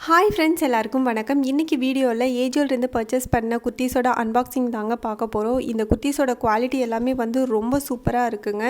Hi friends, எல்லாருக்கும் வணக்கம். இன்றைக்கி வீடியோவில் ஏஜியோலேருந்து பர்ச்சேஸ் பண்ண குர்த்திஸோட அன்பாக்சிங் தாங்க பார்க்க போகிறோம். இந்த குர்த்திஸோட குவாலிட்டி எல்லாமே வந்து ரொம்ப சூப்பராக இருக்குங்க.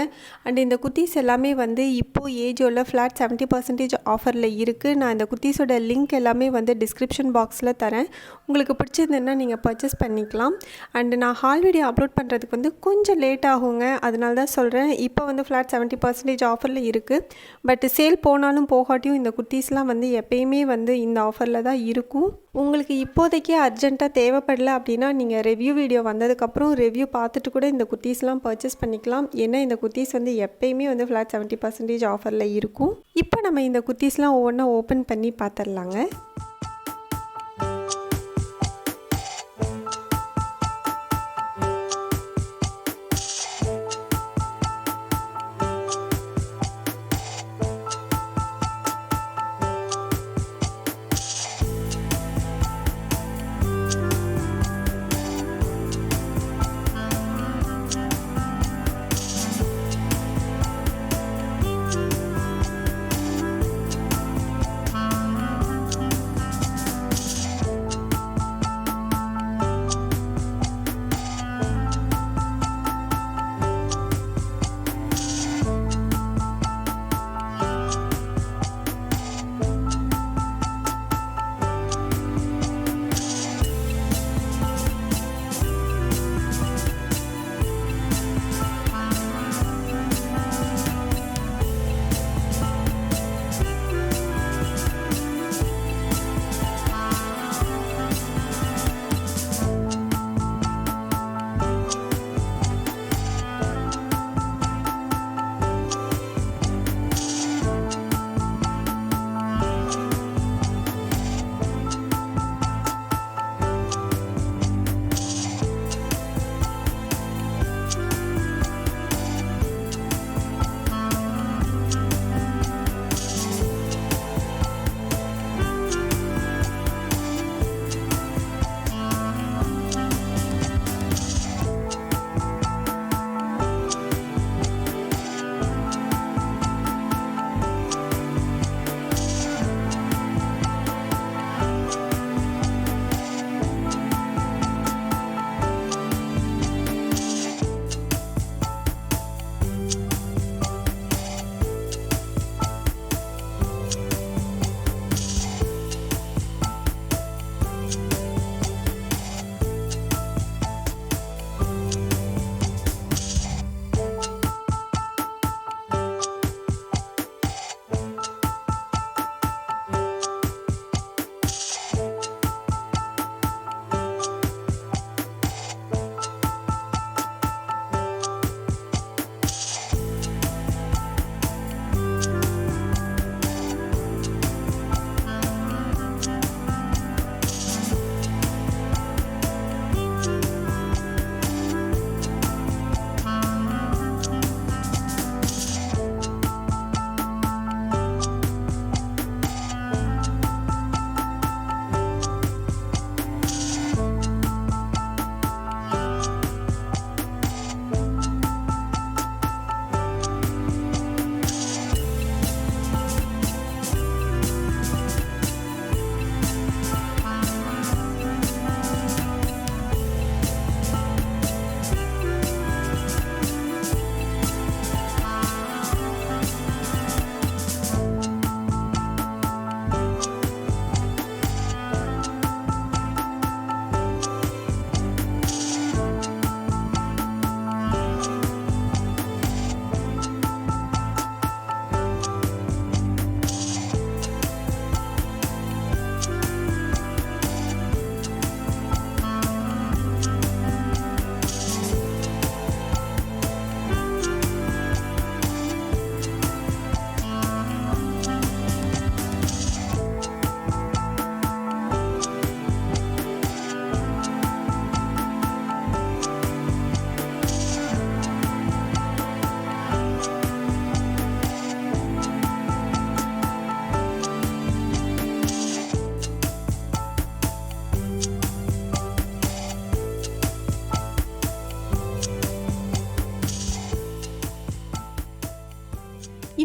அண்ட் இந்த குர்த்திஸ் எல்லாமே வந்து இப்போது ஏஜியோவில் ஃப்ளாட் 70% ஆஃபரில் இருக்குது. நான் இந்த குர்த்திஸோட லிங்க் எல்லாமே வந்து டிஸ்கிரிப்ஷன் பாக்ஸில் தரேன். உங்களுக்கு பிடிச்சிருந்ததுன்னா நீங்கள் பர்ச்சேஸ் பண்ணிக்கலாம். அண்டு நான் ஹால் வீடியோ அப்லோட் பண்ணுறதுக்கு வந்து கொஞ்சம் லேட் ஆகுங்க, அதனால தான் சொல்கிறேன். இப்போ வந்து ஃப்ளாட் 70% ஆஃபரில் இருக்குது. பட் சேல் போனாலும் போகாட்டியும் இந்த குர்த்திஸ்லாம் வந்து எப்பயுமே வந்து இந்த ஆஃபரில் தான் இருக்கும். உங்களுக்கு இப்போதைக்கே அர்ஜென்ட்டாக தேவைப்படல அப்படின்னா நீங்கள் ரிவ்யூ வீடியோ வந்ததுக்கப்புறம் ரிவ்யூ பார்த்துட்டு கூட இந்த குர்த்திஸ்லாம் பர்ச்சேஸ் பண்ணிக்கலாம். ஏன்னா இந்த குர்த்திஸ் வந்து எப்பயுமே வந்து ஃப்ளாட் 70% ஆஃபரில் இருக்கும். இப்போ நம்ம இந்த குர்த்திஸ்லாம் ஒவ்வொன்றா ஓப்பன் பண்ணி பார்த்துடலாங்க.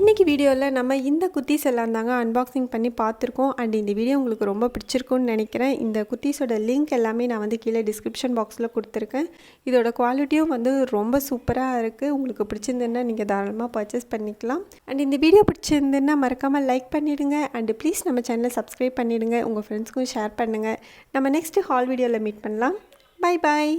இன்றைக்கி வீடியோவில் நம்ம இந்த குர்த்திஸ் எல்லாம் தாங்க அன்பாக்சிங் பண்ணி பார்த்துருக்கோம். அண்ட் இந்த வீடியோ உங்களுக்கு ரொம்ப பிடிச்சிருக்குன்னு நினைக்கிறேன். இந்த குர்த்திஸோட லிங்க் எல்லாமே நான் வந்து கீழே டிஸ்கிரிப்ஷன் பாக்ஸில் கொடுத்துருக்கேன். இதோட குவாலிட்டியும் வந்து ரொம்ப சூப்பராக இருக்குது. உங்களுக்கு பிடிச்சிருந்துன்னா நீங்கள் தாராளமாக பர்ச்சேஸ் பண்ணிக்கலாம். அண்ட் இந்த வீடியோ பிடிச்சிருந்துன்னா மறக்காமல் லைக் பண்ணிவிடுங்க. அண்ட் ப்ளீஸ் நம்ம சேனலை சப்ஸ்கிரைப் பண்ணிவிடுங்க. உங்கள் ஃப்ரெண்ட்ஸ்க்கும் ஷேர் பண்ணுங்கள். நம்ம நெக்ஸ்ட்டு ஹால் வீடியோவில் மீட் பண்ணலாம். Bye bye.